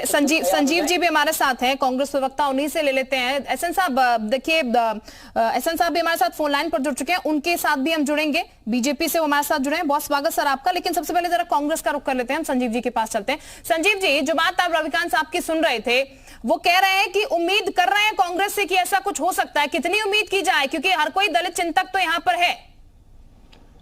देखिए संजीव जी भी हमारे साथ हैं, कांग्रेस प्रवक्ता, उन्हीं से ले लेते हैं। एहसन साहब देखिए, एहसन साहब भी हमारे साथ फोन लाइन पर जुड़ चुके हैं, उनके साथ भी हम जुड़ेंगे। बीजेपी से वो हमारे साथ जुड़े हैं। बहुत स्वागत सर आपका। लेकिन सबसे पहले जरा कांग्रेस का रुख कर लेते हैं, हम संजीव जी के पास चलते हैं। संजीव जी, जो बात आप रविकांत साहब की सुन रहे थे, वो कह रहे हैं कि उम्मीद कर रहे हैं कांग्रेस से कि ऐसा कुछ हो सकता है। कितनी उम्मीद की जाए, क्योंकि हर कोई दलित चिंतक तो यहाँ पर है।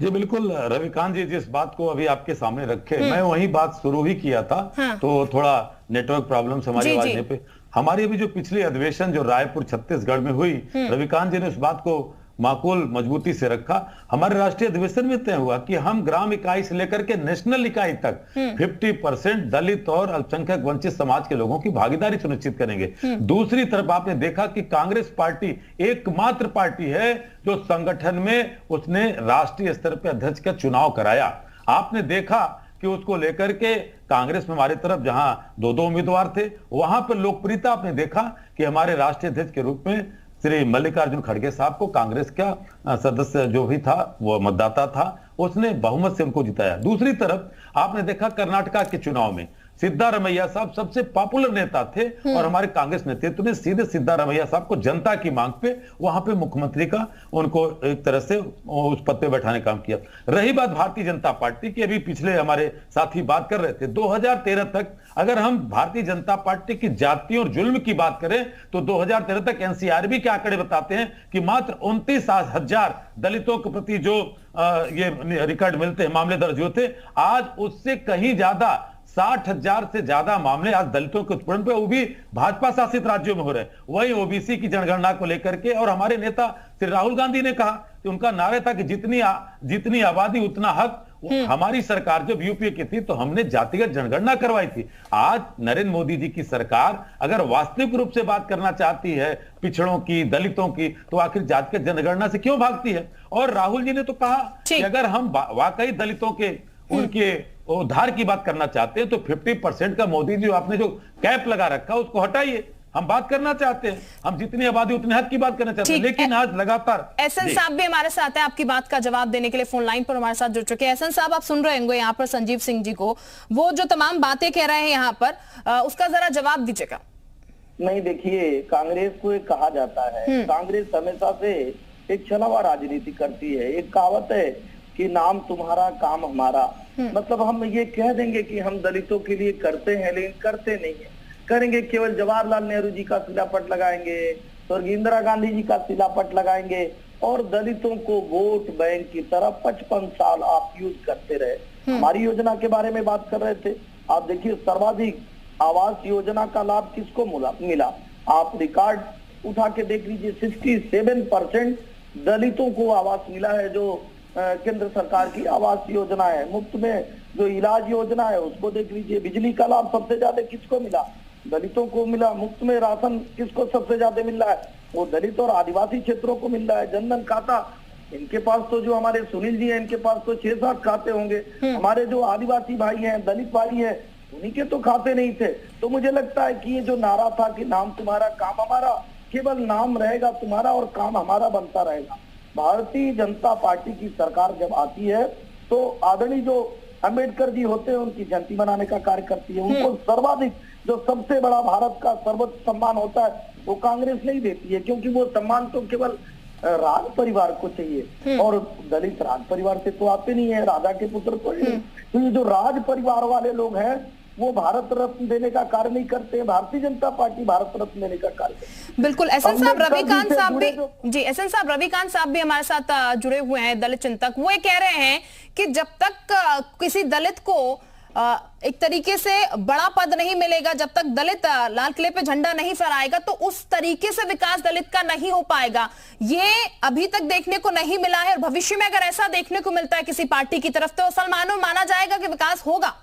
जी बिल्कुल, रविकांत जी जिस बात को अभी आपके सामने रखे, मैं वही बात शुरू ही किया था। हाँ। तो थोड़ा नेटवर्क प्रॉब्लम से हमारी आवाज पे, हमारी अभी जो पिछली अधिवेशन जो रायपुर छत्तीसगढ़ में हुई, रविकांत जी ने उस बात को माकूल मजबूती से रखा। हमारे राष्ट्रीय अधिवेशन में तय हुआ कि हम ग्राम इकाई से लेकर के नेशनल इकाई तक 50% दलित और अल्पसंख्यक वंचित समाज के लोगों की भागीदारी सुनिश्चित करेंगे। दूसरी तरफ आपने देखा कि कांग्रेस पार्टी एकमात्र पार्टी है जो संगठन में उसने राष्ट्रीय स्तर पर अध्यक्ष का चुनाव कराया। आपने देखा कि उसको लेकर के कांग्रेस में हमारी तरफ जहां दो उम्मीदवार थे, वहां पर लोकप्रियता आपने देखा कि हमारे राष्ट्रीय अध्यक्ष के रूप में श्री मल्लिकार्जुन खड़गे साहब को कांग्रेस का सदस्य जो भी था, वो मतदाता था, उसने बहुमत से उनको जिताया। दूसरी तरफ आपने देखा कर्नाटका के चुनाव में सिद्धारमैया साहब सबसे पॉपुलर नेता थे और हमारे कांग्रेस नेतृत्व ने सीधे सिद्धारमैया साहब को जनता की मांग पे वहां पे मुख्यमंत्री का उनको एक तरह से उस पद पे बैठाने का काम किया। रही बात भारतीय जनता पार्टी की, अभी पिछले हमारे साथी बात कर रहे थे, 2013 तक अगर हम भारतीय जनता पार्टी की जाति और जुल्म की बात करें तो 2013 तक एनसीआरबी के आंकड़े बताते हैं कि मात्र 29,000 दलितों के प्रति जो ये रिकॉर्ड मिलते हैं, मामले दर्ज होते, आज उससे कहीं ज्यादा 60,000 से ज्यादा मामले आज दलितों के उत्पीड़न पे, वो भी भाजपा शासित राज्यों में हो रहे हैं। वहीं ओबीसी की जनगणना को लेकर के, और हमारे नेता श्री राहुल गांधी ने कहा कि उनका नारा था कि जितनी आबादी उतना हक। हमारी सरकार जब यूपीए की थी तो हमने जातिगत जनगणना करवाई थी। आज नरेंद्र मोदी जी की सरकार अगर वास्तविक रूप से बात करना चाहती है पिछड़ों की, दलितों की, तो आखिर जातिगत जनगणना से क्यों भागती है? और राहुल जी ने तो कहा कि अगर हम वाकई दलितों के उनके उद्धार की बात करना चाहते हैं तो 50% का मोदी जी आपने जो कैप लगा रखा उसको हटाइए। हम बात करना चाहते हैं, हम जितनी आबादी उतने हक की बात करना चाहते हैं, लेकिन आज लगातार। एहसन साहब भी हमारे साथ हैं, आपकी बात का जवाब देने के लिए फोन लाइन पर हमारे साथ जुड़ चुके हैं। एहसन साहब, आप सुन रहे होंगे यहाँ पर संजीव सिंह जी को, वो जो तमाम बातें कह रहे हैं यहाँ पर, उसका जरा जवाब दीजिएगा। नहीं, देखिए, कांग्रेस को एक कहा जाता है, कांग्रेस हमेशा से एक छलावा राजनीति करती है। एक कहावत है कि नाम तुम्हारा काम हमारा, मतलब हम ये कह देंगे कि हम दलितों के लिए करते हैं, लेकिन करते नहीं है। करेंगे केवल जवाहरलाल नेहरू जी का शिलापट लगाएंगे, स्वर्गीय इंदिरा गांधी जी का शिलापट लगाएंगे और दलितों को वोट बैंक की तरह 55 साल आप यूज करते रहे। हमारी योजना के बारे में बात कर रहे थे, आप देखिए सर्वाधिक आवास योजना का लाभ किसको मिला? आप रिकॉर्ड उठा के देख लीजिए, 67% दलितों को आवास मिला है। जो केंद्र सरकार की आवास योजना है, मुफ्त में जो इलाज योजना है उसको देख लीजिए। बिजली का लाभ सबसे ज्यादा किसको मिला? दलितों को मिला। मुफ्त में राशन किसको सबसे ज्यादा मिल रहा है? वो दलित और आदिवासी क्षेत्रों को मिल रहा है। जनधन खाता, इनके पास तो, जो हमारे सुनील जी हैं, इनके पास तो 6-7 खाते होंगे। हमारे जो आदिवासी भाई हैं, दलित भाई हैं, उन्हीं के तो खाते नहीं थे। तो मुझे लगता है कि ये जो नारा था कि नाम तुम्हारा काम हमारा, केवल नाम रहेगा तुम्हारा और काम हमारा बनता रहेगा। भारतीय जनता पार्टी की सरकार जब आती है तो आदरणीय जो अंबेडकर जी होते हैं उनकी जयंती मनाने का कार्य करती है। उनको सर्वाधिक, जो सबसे बड़ा भारत का सर्वोच्च सम्मान होता है, वो कांग्रेस नहीं देती है, क्योंकि वो सम्मान तो केवल राज परिवार को चाहिए, और दलित राज परिवार से तो आते नहीं है, राजा के पुत्र को नहीं। तो ये जो राज परिवार वाले लोग हैं वो भारत रत्न देने का कार्य नहीं करते हैं। भारतीय जनता पार्टी भारत रत्न देने का कार्य करती है। बिल्कुल। एहसन साहब, रविकांत साहब भी, जी एहसन साहब, रविकांत साहब भी हमारे साथ जुड़े हुए हैं, दलित चिंतक। वो ये कह रहे हैं कि जब तक किसी दलित को एक तरीके से बड़ा पद नहीं मिलेगा, जब तक दलित लाल किले पे झंडा नहीं फहराएगा, तो उस तरीके से विकास दलित का नहीं हो पाएगा। ये अभी तक देखने को नहीं मिला है, और भविष्य में अगर ऐसा देखने को मिलता है किसी पार्टी की तरफ, तो सलमानो माना जाएगा कि विकास होगा।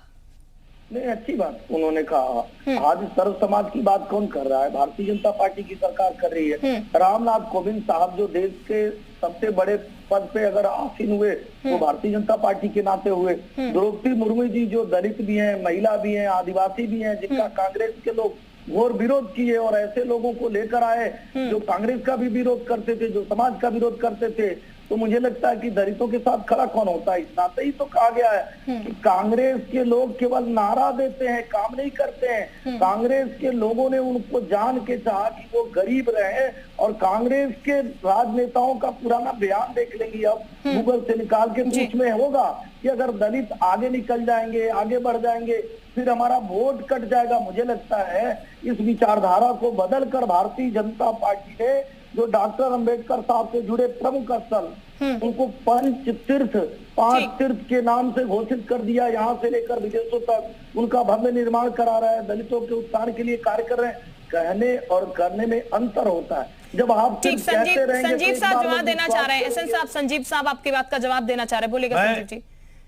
नहीं, अच्छी बात उन्होंने कहा। आज सर्व समाज की बात कौन कर रहा है? भारतीय जनता पार्टी की सरकार कर रही है। रामनाथ कोविंद साहब जो देश के सबसे बड़े पद पे अगर आसीन हुए वो भारतीय जनता पार्टी के नाते हुए। द्रौपदी मुर्मू जी जो दलित भी हैं, महिला भी हैं, आदिवासी भी हैं, जिनका कांग्रेस के लोग घोर विरोध किए, और ऐसे लोगों को लेकर आए जो कांग्रेस का भी विरोध करते थे, जो समाज का विरोध करते थे, तो मुझे लगता है कि दलितों के साथ खड़ा कौन होता है। इस नाते ही तो कहा गया है कि कांग्रेस के लोग केवल नारा देते हैं, काम नहीं करते हैं। कांग्रेस के लोगों ने उनको जान के चाहा कि वो गरीब रहे, और कांग्रेस के राजनेताओं का पुराना बयान देख लेंगे अब गूगल से निकाल के, तो उसमें होगा कि अगर दलित आगे निकल जाएंगे, आगे बढ़ जाएंगे, फिर हमारा वोट कट जाएगा। मुझे लगता है इस विचारधारा को बदलकर भारतीय जनता पार्टी ने जो डॉक्टर अंबेडकर साहब से जुड़े प्रमुख स्थल, उनको पंच तीर्थ, 5 तीर्थ के नाम से घोषित कर दिया। यहाँ से लेकर विदेशों तक उनका भव्य निर्माण करा रहा है, दलितों के उत्थान के लिए कार्य कर रहे हैं। कहने और करने में अंतर होता है। जब आप ठीक, संजीव साहब जवाब देना चाह रहे हैं। एसएन साहब, संजीव साहब आपकी बात का जवाब देना चाह रहे हैं, बोलिएगा संजीव जी।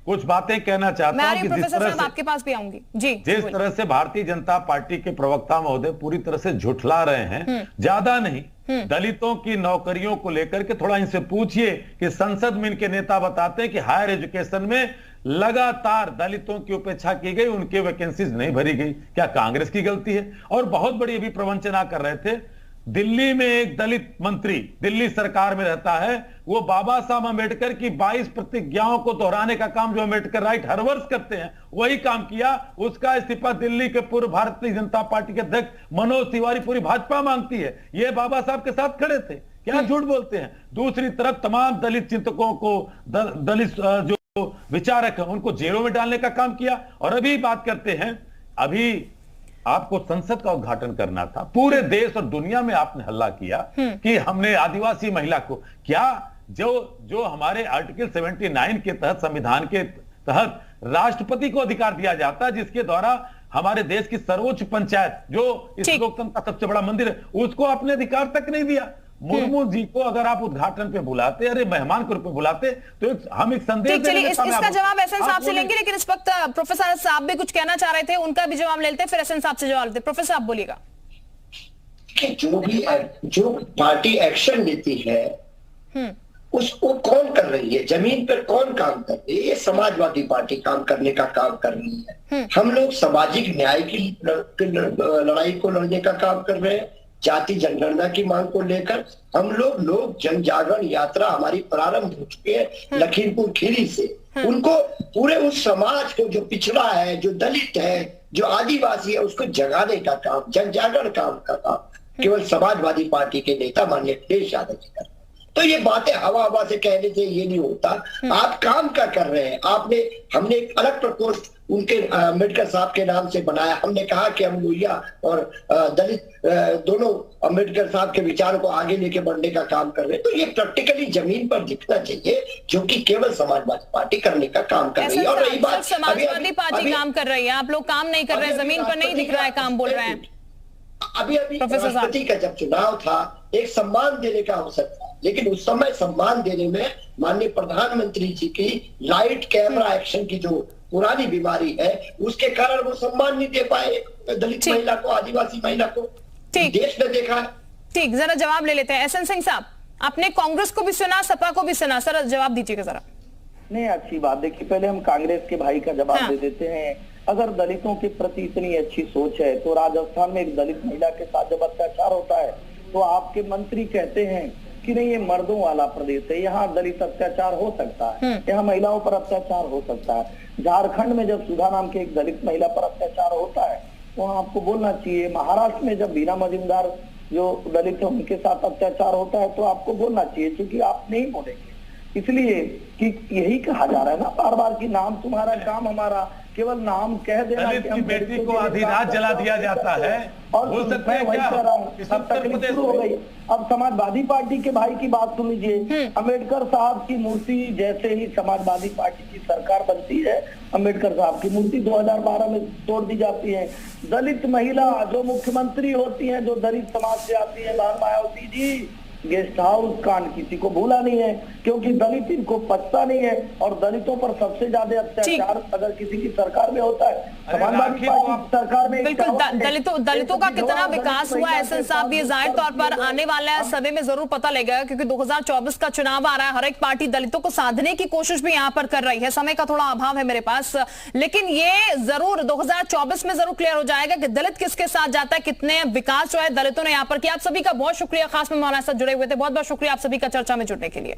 कुछ बातें कहना चाहता हूं कि प्रोफेसर साहब आपके पास भी आऊंगी जी। जिस तरह से भारतीय जनता पार्टी के प्रवक्ता महोदय पूरी तरह से झुठला रहे हैं, ज्यादा नहीं, दलितों की नौकरियों को लेकर के थोड़ा इनसे पूछिए कि संसद में इनके नेता बताते हैं कि हायर एजुकेशन में लगातार दलितों की उपेक्षा की गई, उनके वैकेंसीज नहीं भरी गई। क्या कांग्रेस की गलती है? और बहुत बड़ी अभी प्रवंचना कर रहे थे, दिल्ली में एक दलित मंत्री दिल्ली सरकार में रहता है, वो बाबा साहब अम्बेडकर की 22 प्रतिज्ञाओं को दोहराने का काम जो अम्बेडकर राइट हर वर्ष करते हैं, वही काम किया। उसका इस्तीफा दिल्ली के पूर्व भारतीय जनता पार्टी के अध्यक्ष मनोज तिवारी पूरी भाजपा मांगती है। ये बाबा साहब के साथ खड़े थे, क्या झूठ बोलते हैं। दूसरी तरफ तमाम दलित चिंतकों को, दलित जो विचारक हैं, उनको जेलों में डालने का काम किया। और अभी बात करते हैं, अभी आपको संसद का उद्घाटन करना था, पूरे देश और दुनिया में आपने हल्ला किया कि हमने आदिवासी महिला को, क्या जो हमारे आर्टिकल 79 के तहत, संविधान के तहत राष्ट्रपति को अधिकार दिया जाता है, जिसके द्वारा हमारे देश की सर्वोच्च पंचायत, जो इस लोकतंत्र का सबसे बड़ा मंदिर है, उसको आपने अधिकार तक नहीं दिया। मुर्मू जी को अगर आप उद्घाटन पे बुलाते, अरे मेहमान के रूप में बुलाते, तो हम एक संदेश चलिए इसका जवाब एसएन साहब से लेंगे, लेकिन इस वक्त प्रोफेसर साहब भी कुछ कहना चाह रहे थे, उनका भी जवाब लेते, फिर एसएन साहब से जवाब लेते। प्रोफेसर साहब बोलिएगा। जो पार्टी एक्शन लेती है उसको कौन कर रही है, जमीन पर कौन काम कर रही है? ये समाजवादी पार्टी काम करने का काम कर रही है। हम लोग सामाजिक न्याय की लड़ाई को लड़ने का काम कर रहे हैं। जाति जनगणना की मांग को लेकर हम लोग जन जागरण यात्रा हमारी प्रारंभ हो चुकी है लखीमपुर खीरी से। उनको पूरे उस समाज को, जो पिछड़ा है, जो दलित है, जो आदिवासी है, उसको जगाने का काम, जन जागरण काम का काम केवल समाजवादी पार्टी के नेता माननीय अखिलेश यादव जी कर। तो ये बातें हवा से कहने से ये नहीं होता। आप काम क्या कर रहे हैं? हमने एक अलग प्रकोष्ठ उनके अम्बेडकर साहब के नाम से बनाया। हमने कहा कि हम लोहिया और दलित दोनों अम्बेडकर साहब के विचारों को आगे लेके बढ़ने का काम कर रहे हैं। तो ये प्रैक्टिकली जमीन पर दिखना चाहिए, जो कि केवल समाजवादी पार्टी करने का काम कर रही है। और रही बात, समाजवादी पार्टी काम कर रही है, आप लोग काम नहीं कर रहे हैं, जमीन पर नहीं दिख रहा है काम, बोल रहे हैं। अभी राष्ट्रपति का जब चुनाव था, एक सम्मान देने का अवसर था, लेकिन उस समय सम्मान देने में माननीय प्रधानमंत्री जी की लाइट कैमरा एक्शन की जो पुरानी बीमारी है, उसके कारण वो सम्मान नहीं दे पाए दलित महिला को, आदिवासी महिला को। देश ने देखा। ठीक, जरा जवाब ले लेते हैं। एसएन सिंह साहब, आपने कांग्रेस को भी सुना, सपा को भी सुना, सर जवाब दीजिएगा जरा। नहीं, अच्छी बात। देखिए, पहले हम कांग्रेस के भाई का जवाब दे देते हैं। अगर दलितों के प्रति इतनी अच्छी सोच है, तो राजस्थान में एक दलित महिला के साथ जब अत्याचार होता है, तो आपके मंत्री कहते हैं कि नहीं, ये मर्दों वाला प्रदेश है, यहाँ दलित अत्याचार हो सकता है, यहाँ महिलाओं पर अत्याचार हो सकता है। झारखंड में जब सुधा नाम के एक दलित महिला पर अत्याचार होता है, वहाँ आपको बोलना चाहिए। महाराष्ट्र में जब बीना मजुमदार जो दलित है उनके साथ अत्याचार होता है, तो आपको बोलना चाहिए, क्योंकि आप नहीं बोलेंगे। इसलिए कि यही कहा जा रहा है ना बार बार कि नाम तुम्हारा काम हमारा, केवल नाम कह देना कि हम बेटी को आधी रात जला दिया जाता है, और मैं वही कह रहा हूँ, सब तकलीफ शुरू हो गई। अब समाजवादी पार्टी के भाई की बात सुन लीजिए। अम्बेडकर साहब की मूर्ति जैसे ही समाजवादी पार्टी की सरकार बनती है, अम्बेडकर साहब की मूर्ति 2012 में तोड़ दी जाती है। दलित महिला जो मुख्यमंत्री होती है, जो दलित समाज से आती है, लाल मायावती जी, गेस्ट हाउस कांड किसी को भूला नहीं है, क्योंकि दलित इनको पचता नहीं है। और दलितों पर सबसे ज्यादा अत्याचार अगर किसी की सरकार में होता है, समाजवादी पार्टी सरकार में। बिल्कुल, दलितों का कितना विकास हुआ एसएन साहब, ये जाहिर तौर पर आने वाला समय में जरूर पता लगेगा, क्योंकि 2024 का चुनाव आ रहा है। हर एक पार्टी दलितों को साधने की कोशिश भी यहाँ पर कर रही है। समय का थोड़ा अभाव है मेरे पास, लेकिन ये जरूर 2024 में जरूर क्लियर हो जाएगा कि दलित किसके साथ जाता है, कितने विकास जो है दलितों ने यहाँ पर किया। आप सभी का बहुत शुक्रिया, खास में मौलाना साहब जुड़े हुए थे, बहुत बहुत शुक्रिया आप सभी का चर्चा में जुड़ने के लिए।